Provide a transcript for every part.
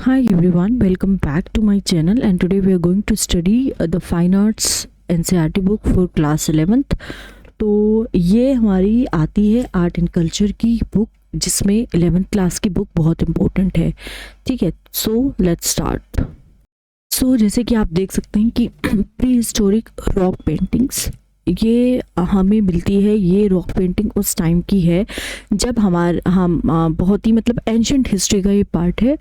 Hi everyone, welcome back to my channel and today we are going to study the Fine Arts NCERT book for class 11th। तो ये हमारी आती है art and culture की book जिसमें 11th class की book बहुत important है। ठीक है, सो लेट्स स्टार्ट। सो जैसे कि आप देख सकते हैं कि प्री हिस्टोरिक रॉक पेंटिंग्स ये हमें मिलती है। ये रॉक पेंटिंग उस टाइम की है जब हम बहुत ही मतलब एंशंट हिस्ट्री का ये पार्ट है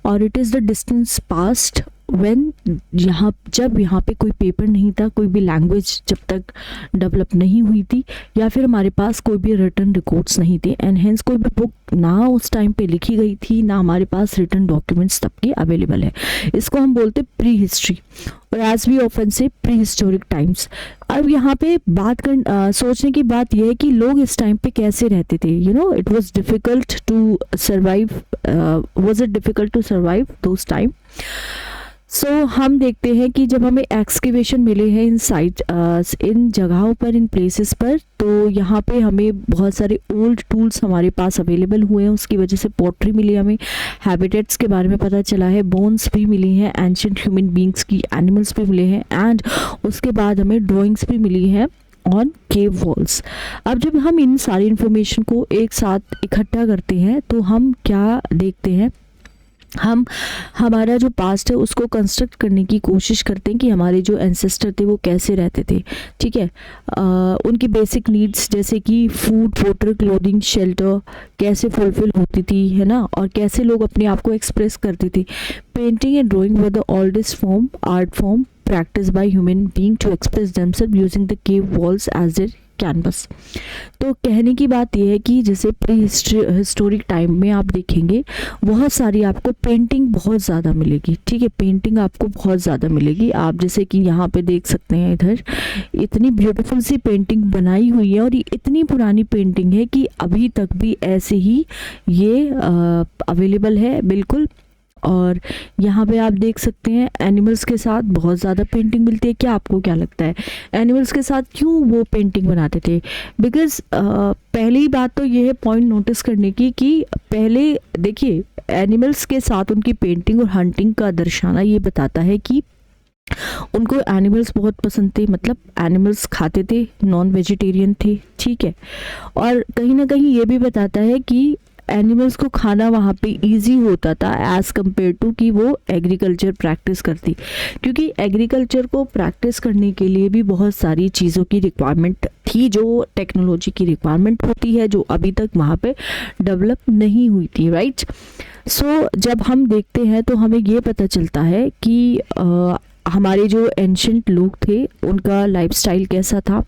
और it is the distance past when जब यहाँ पे कोई पेपर नहीं था, कोई भी लैंग्वेज जब तक डेवलप नहीं हुई थी या फिर हमारे पास कोई भी रिटन रिकॉर्ड्स नहीं थे एंड हेंस कोई भी बुक ना उस टाइम पे लिखी गई थी, ना हमारे पास रिटन डॉक्यूमेंट्स तब के अवेलेबल है। इसको हम बोलते प्री हिस्ट्री और एज वी ऑफन से प्री हिस्टोरिक टाइम्स। अब यहाँ पे सोचने की बात यह है कि लोग इस टाइम पे कैसे रहते थे। It was difficult to survive, was it difficult to survive those time. So हम देखते हैं कि जब हमें एक्सकेवेशन मिले हैं इन साइट, इन जगहों पर, इन प्लेसेस पर, तो यहाँ पे हमें बहुत सारे ओल्ड टूल्स हमारे पास अवेलेबल हुए हैं। उसकी वजह से पॉटरी मिली, हमें हैबिटेट्स के बारे में पता चला है, बोन्स भी मिली हैं एंशिएंट ह्यूमन बींग्स की, एनिमल्स भी मिले हैं एंड उसके बाद हमें ड्राइंग्स भी मिली हैं ऑन केव वॉल्स। अब जब हम इन सारी इन्फॉर्मेशन को एक साथ इकट्ठा करते हैं तो हम क्या देखते हैं, हम हमारा जो पास्ट है उसको कंस्ट्रक्ट करने की कोशिश करते हैं कि हमारे जो एंसेस्टर थे वो कैसे रहते थे। ठीक है, उनकी बेसिक नीड्स जैसे कि फूड, वाटर, क्लोथिंग, शेल्टर कैसे फुलफिल होती थी, है ना, और कैसे लोग अपने आप को एक्सप्रेस करते थे। Painting and drawing were the oldest form, art form practiced by human being to express themselves using the cave walls as their canvas. तो कहने की बात यह है कि जैसे प्री हिस्टोरिक टाइम में आप देखेंगे बहुत सारी आपको पेंटिंग बहुत ज़्यादा मिलेगी। ठीक है, पेंटिंग आपको बहुत ज़्यादा मिलेगी। आप जैसे कि यहाँ पे देख सकते हैं, इधर इतनी ब्यूटीफुल सी पेंटिंग बनाई हुई है और ये इतनी पुरानी पेंटिंग है कि अभी तक भी ऐसे ही ये अवेलेबल है बिल्कुल। और यहाँ पे आप देख सकते हैं एनिमल्स के साथ बहुत ज़्यादा पेंटिंग मिलती है। क्या आपको क्या लगता है एनिमल्स के साथ क्यों वो पेंटिंग बनाते थे? बिकॉज पहली बात तो ये है पॉइंट नोटिस करने की कि पहले देखिए एनिमल्स के साथ उनकी पेंटिंग और हंटिंग का दर्शाना ये बताता है कि उनको एनिमल्स बहुत पसंद थे, मतलब एनिमल्स खाते थे, नॉन वेजिटेरियन थे। ठीक है, और कहीं ना कहीं ये भी बताता है कि एनिमल्स को खाना वहाँ पे इजी होता था एज़ कम्पेयर टू कि वो एग्रीकल्चर प्रैक्टिस करती, क्योंकि एग्रीकल्चर को प्रैक्टिस करने के लिए भी बहुत सारी चीज़ों की रिक्वायरमेंट थी, जो टेक्नोलॉजी की रिक्वायरमेंट होती है, जो अभी तक वहाँ पे डेवलप नहीं हुई थी। राइट, सो जब हम देखते हैं तो हमें ये पता चलता है कि हमारे जो एंशंट लोग थे उनका लाइफस्टाइल कैसा था।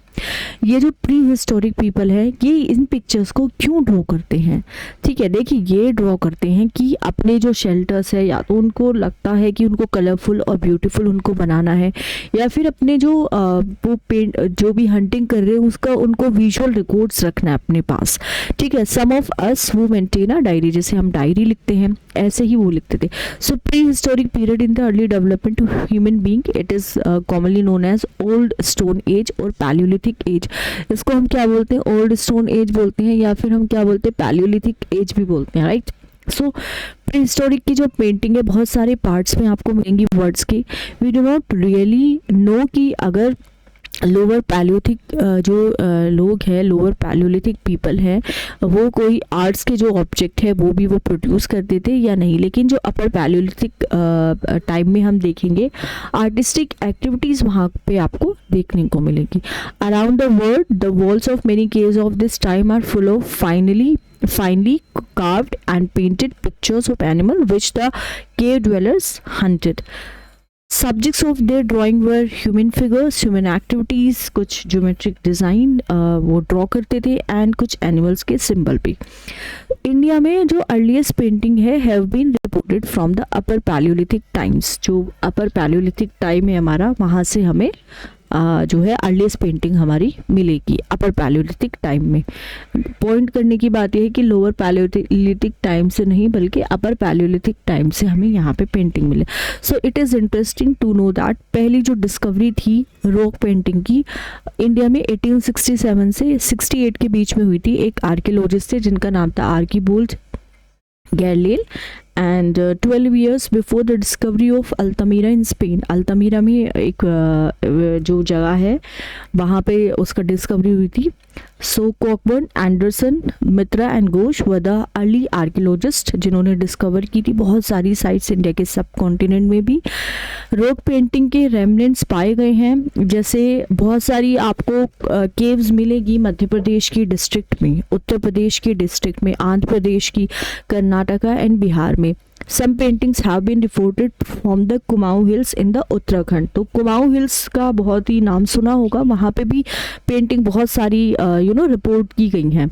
ये जो प्री हिस्टोरिक पीपल है ये इन पिक्चर्स को क्यों ड्रॉ करते हैं? ठीक है, देखिए ये ड्रॉ करते हैं कि अपने जो शेल्टर्स है या तो उनको लगता है कि उनको कलरफुल और ब्यूटीफुल उनको बनाना है, या फिर अपने जो वो पेंट जो भी हंटिंग कर रहे हैं उसका उनको विजुअल रिकॉर्ड्स रखना है अपने पास। ठीक है, सम ऑफ अस वो मेंटेन अ डायरी, जैसे हम डायरी लिखते हैं ऐसे ही वो लिखते थे। So pre historic period in the early development of human being, it is commonly known as old stone age और पैलियोलिथिक एज। इसको हम क्या बोलते हैं? ओल्ड स्टोन एज बोलते हैं या फिर हम क्या बोलते हैं? पैलियोलिथिक एज भी बोलते हैं। राइट, सो प्री हिस्टोरिक की जो पेंटिंग है बहुत सारे पार्ट्स में आपको मिलेंगी वर्ड्स की। We do not really know कि अगर लोअर पैलियोलिथिक जो लोग हैं, लोअर पैलियोलिथिक पीपल हैं, वो कोई आर्ट्स के जो ऑब्जेक्ट है वो भी वो प्रोड्यूस करते थे या नहीं। लेकिन जो अपर पैलियोलिथिक टाइम में हम देखेंगे आर्टिस्टिक एक्टिविटीज़ वहाँ पे आपको देखने को मिलेगी। Around the world the walls of many caves of this time are full of finely carved and painted pictures of animal which the cave dwellers hunted. Subjects of their drawing were human figures, human activities, कुछ geometric design वो draw करते थे and कुछ animals के symbol भी। India में जो earliest painting है have been reported from the upper palaeolithic times. जो अपर पैलियोलिथिक टाइम है हमारा, वहाँ से हमें जो है अर्लीस्ट पेंटिंग हमारी मिलेगी अपर पैलियोलिथिक टाइम में। पॉइंट करने की बात यह है कि लोअर पैलियोलिथिक टाइम से नहीं बल्कि अपर पैलियोलिथिक टाइम से हमें यहाँ पे पेंटिंग मिले। So it is interesting to know that पहली जो डिस्कवरी थी रॉक पेंटिंग की इंडिया में 1867 से 68 के बीच में हुई थी। एक आर्कियोलॉजिस्ट थे जिनका नाम था Archibald Carlleyle and 12 years before the discovery of Altamira in Spain, Altamira में एक जो जगह है वहाँ पे उसका डिस्कवरी हुई थी. So Cockburn, Anderson, Mitra and Ghosh were the early archaeologist जिन्होंने डिस्कवर की थी बहुत सारी साइट्स इंडिया के सब कॉन्टिनेंट में भी. रॉक पेंटिंग के रेमनेंट्स पाए गए हैं, जैसे बहुत सारी आपको केव्स मिलेगी मध्य प्रदेश की डिस्ट्रिक्ट में, उत्तर प्रदेश की डिस्ट्रिक्ट में, आंध्र प्रदेश की, कर्नाटका एंड बिहार में. Some paintings have been reported from the Kumaon Hills in the Uttarakhand. तो कुमाऊं हिल्स का बहुत ही नाम सुना होगा, वहाँ पे भी पेंटिंग बहुत सारी रिपोर्ट की गई हैं.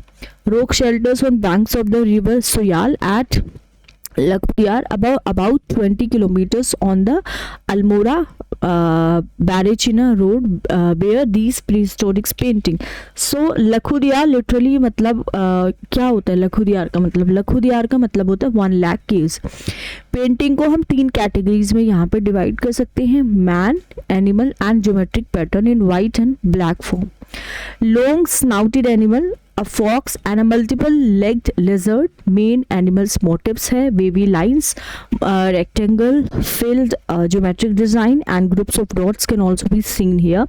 Rock shelters on banks of the river Suyal at Lakhdiyar about 20 kilometers on the Almora Barachina road where these prehistoric painting. So Lakhudiyar literally मतलब क्या होता है लखुदियार का मतलब? लखुदियार का मतलब होता है 1 लाख केव्स. पेंटिंग को हम 3 कैटेगरीज में यहाँ पे डिवाइड कर सकते हैं, man, animal and geometric pattern in white and black form. Long snouted animal, a fox and a multiple legged lizard. Main animals motifs है, wavy lines, rectangle, filled geometric design and groups of dots can also be seen here.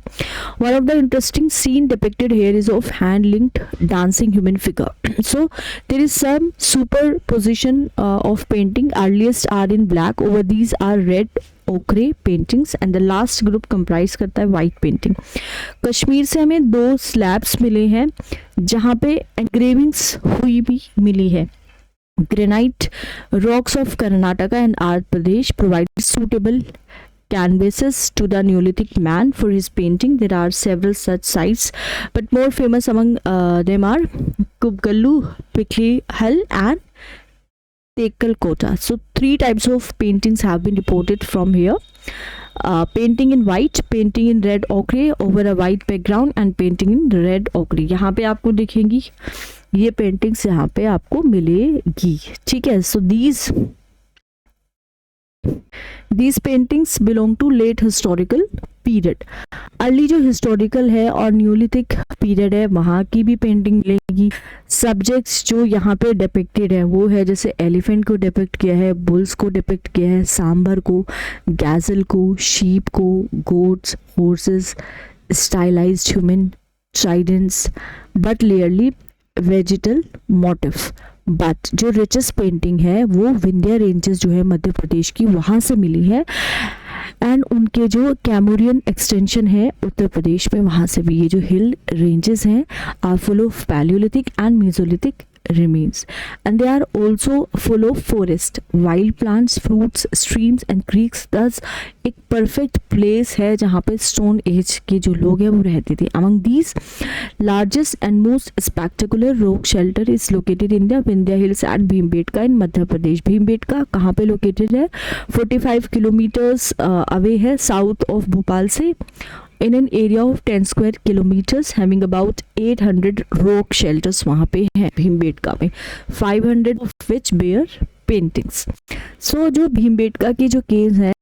One of the interesting scene depicted here is of hand linked dancing human figure. So there is some superposition of painting. Earliest are in black, over these are red ochre paintings and the last group comprise करता है white painting. Kashmir से हमें 2 slabs मिले हैं जहाँ पे एंग्रेविंग्स हुई भी मिली है. Granite rocks of Karnataka and Andhra Pradesh provide suitable canvases to the Neolithic man for his painting. There are several such sites, but more famous among them are Kubgallu, Piklihal and Tekalkota. So 3 types of paintings have been reported from here. Painting in white, painting in red ochre over a white background and painting in red ochre. यहाँ पे आपको दिखेंगी ये paintings, यहाँ पे आपको मिलेगी. ठीक है. So these paintings belong to late historical period. Early जो हिस्टोरिकल है और न्यूलिथिक पीरियड है वहाँ की भी पेंटिंग मिलेगी. सब्जेक्ट्स जो यहाँ पे डिपिक्टेड है वो है जैसे एलिफेंट को डिपिक्ट किया है, बुल्स को डिपिक्ट किया है, सांभर को, गैजल को, शीप को, goats, horses, stylized human, tridents, but rarely vegetal motif. But जो रिचेस्ट पेंटिंग है वो विंध्या रेंजेस जो है मध्य प्रदेश की वहाँ से मिली है एंड उनके जो कैमोरियन एक्सटेंशन है उत्तर प्रदेश में वहाँ से भी. ये जो हिल रेंजेस हैं are full of palaeolithic and mesolithic remains and they are also full of forest, wild plants, fruits, streams and creeks. Thus एक perfect place है जहाँ पे stone age के जो लोग हैं वो रहते थे. Among these largest and most spectacular rock shelter is located in the Vindhya Hills at Bhimbetka in Madhya Pradesh. Bhimbetka कहाँ पे located है? 45 kilometers away है south of भोपाल से, in an area of 10 square kilometers having about 800 rock shelters वहाँ पे हैं भीमबेटका में, 500 of which bear paintings. सो जो भीमबेटका की जो केव्स हैं